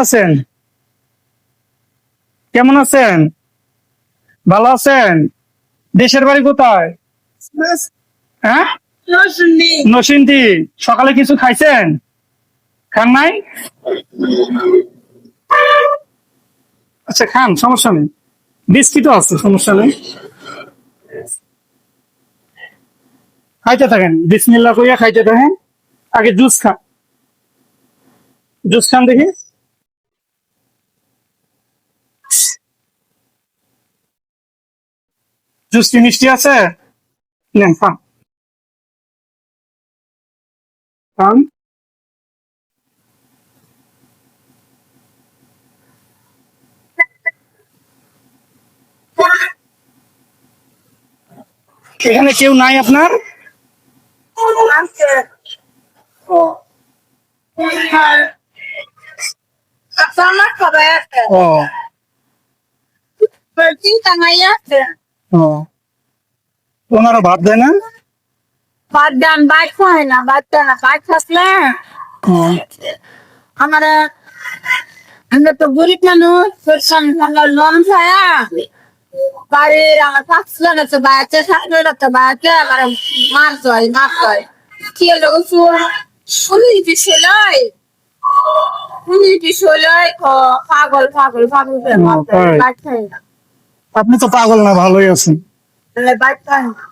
আছেন? কেমন আছেন? ভালো আছেন? দেশের বাড়ি কোথায়? হ্যাঁ, নরসিংদী। সকালে কিছু খাইছেন? খান নাই? আচ্ছা খান, সমস্যা নেই। বিস্কিটও আছে, সমস্যা নেই। খাইতে থাকেন, বিসমিল্লাহ কইয়া খাইতে থাকেন। আগে জুস খান, জুস খান দেখি। জুস কি মিষ্টি আছে? নেন খান, খান। এখানে কেউ নাই আপনার? ও, ও, ও, ওনারা ভাত দেয় না? বাদ দেন, বাইক খায় না, বাদ দেন না, বাইক থাকলে ও, আমার আমরা তো গরিব মানুষ, পরিশ্রম লোন খায়া বাড়ির আমার 5 জন আছে, বাচ্চা 7 জন আছে, বাচ্চা আমার মার হয় কি হলো শুনি পিছলাই পাগল পাগল পাগল তাই? বাইক খায় না, আপনি তো পাগল না, ভালোই আছেন। বাইক খায় না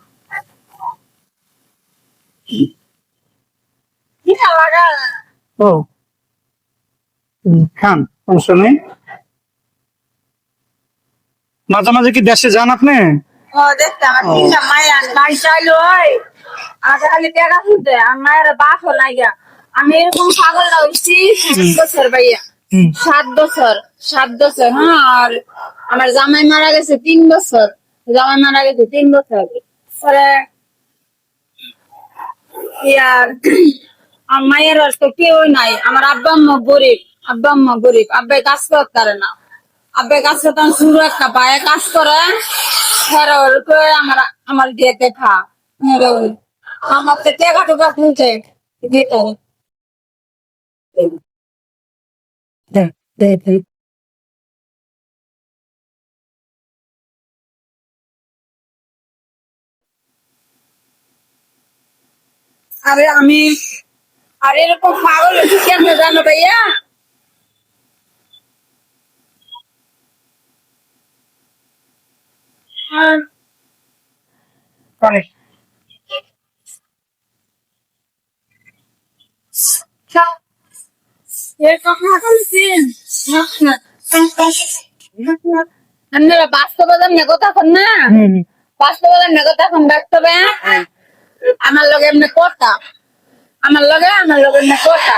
কি লাগা ও, খান, সমস্যা নেই। মাঝে মাঝে কি দেশে যান আপনি? ও দেখতে আমার তিনটা মায়ের বাড়ি চাইলো হয় আর খালি টাকা শুনতে আর মায়ের বাসও লাগা আমি এরকম পাগল না হচ্ছি 7 বছর ভাইয়া, হুম, 7 বছর, 7 বছর। হ্যাঁ, আর আমার জামাই মারা গেছে 3 বছর, জামাই মারা গেছে 3 বছর পরে ইয়ার আমার মায়ের আর তো কেউ নাই, আমার আব্বা আম্মা গরিব, আব্বা আম্মা গরিব, আব্বাই কাজ করতে পারে না, আব্বাই কাজ করতে শুরু একটা পায়ে কাজ করে আমার আমার দিয়ে দেখা আমার তো টেকা টুকা খুলছে দিতে দে, দে, দে। আরে আমি আর এরকম পাগল হয়েছি কেমনে জানো ভাইয়া, আর পানি। এরকম পাগল ছিলেন আপনারা বাস্তবতার কথা কন না, হুম, বাস্তবতার কথা কন, বাস্তবে আমার লগে এমনি কথা, আমার লগে এমনি কথা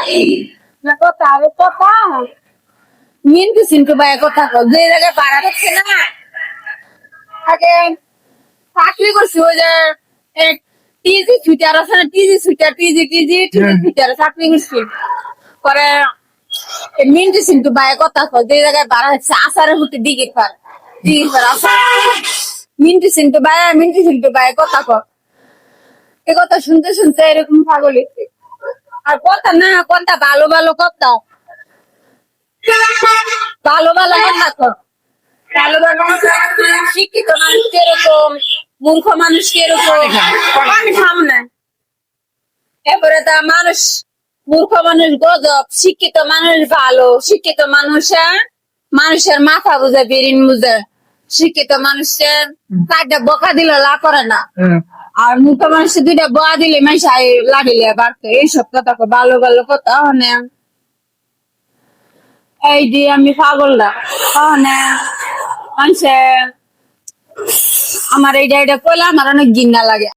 না কথা আর কথা মিনটু সিনটু ভাই কথা কর যে জায়গায় পাড়া থাকছে না আগে চাকরি করছি ওই যে এক টিজি সুইটার আছে না, টিজি সুইটার টিজি সুইটার চাকরি করছি পরে মিনটু সিনটু ভাই কথা কর যে জায়গায় পাড়া থাকছে আসারের হতে দিকে পার মিনটু সিনটু ভাই কথা কর এ কথা শুনতে শুনতে এরকম পাগল হয়েছে। আর কথা না কথা ভালো ভালো কথা ভালো ভালো কথা কর, ভালো ভালো শিক্ষিত মানুষ কিরকম, মূর্খ মানুষ কিরকম আমি সামনে এরপরে তা মানুষ মূর্খ মানুষ গজব, শিক্ষিত মানুষ ভালো, শিক্ষিত মানুষের মাথা বুঝে বেরিন বুঝে, শিক্ষিত মানুষের কাজটা বকা দিলে লা করে না, আর মূর্খ মানুষের 2টা বয়া দিলে মাইসাই লাগিলে বাড়তো এইসব কথা ভালো ভালো কথা মানে এই দিয়ে আমি পাগল না মানে মানুষে আমার এইটা কইলে আমার অনেক ঘৃণা লাগে।